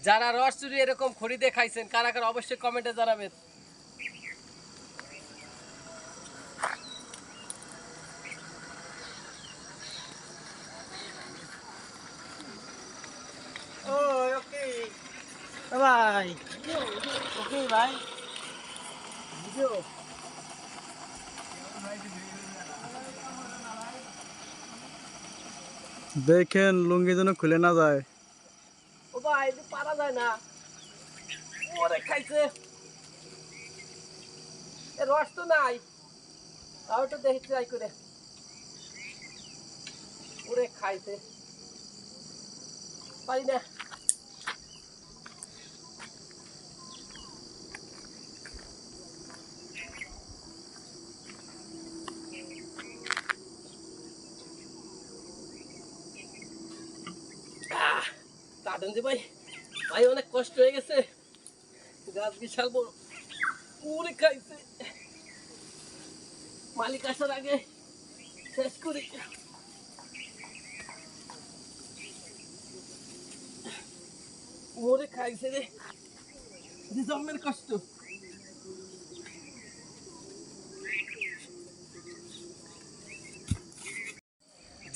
যারা রস চুরি এরকম খড়িতে খাইছেন কারা কারা অবশ্যই কমেন্টে জানাবেন। ওকে ভাই, ওকে ভাই, দেখেন লুঙ্গি যেন খুলে না যায়। ও ভাই পারা যায় না, ওরে খাইছে, রস তো নাই, তাও তো দেখি ট্রাই করে, ওরে খাইছে, পারি না। কাটন যে ভাই, ভাই অনেক কষ্ট হয়ে গেছে, গাছ বিশাল বড়, ওরে খাইছে, মালিক আসার আগে শেষ করি। ওরে খাইছে রে, জন্মের কষ্ট।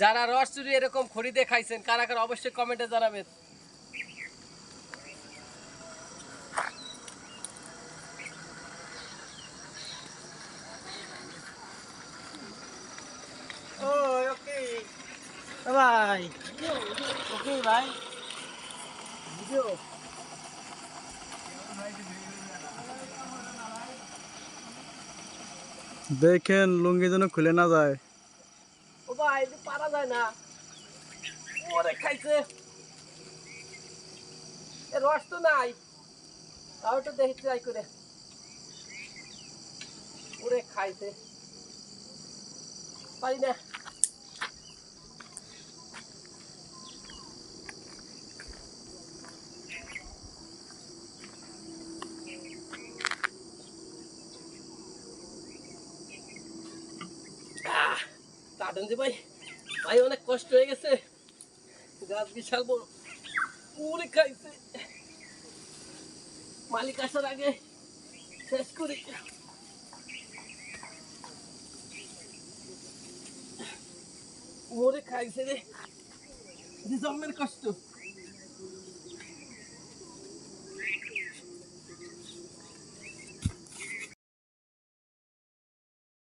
যারা রস চুরি এরকম খড়িতে খাইছেন কারা কারা অবশ্যই কমেন্টে জানাবেন। ওকে ভাই, ওকে ভাই, দেখেন লুঙ্গি যেন খুলে না যায়। ও ভাই পারা যায় না, ওরে খাইছে, রস তো নাই, তাও তো দেখি ট্রাই করে, ওরে খাইছে, পারি না। কাটন যে ভাই, ভাই অনেক কষ্ট হয়ে গেছে, গাছ বিশাল বড়, ওরে খাইছে, মালিক আসার আগে শেষ করি। ওরে খাইছে রে, জন্মের কষ্ট।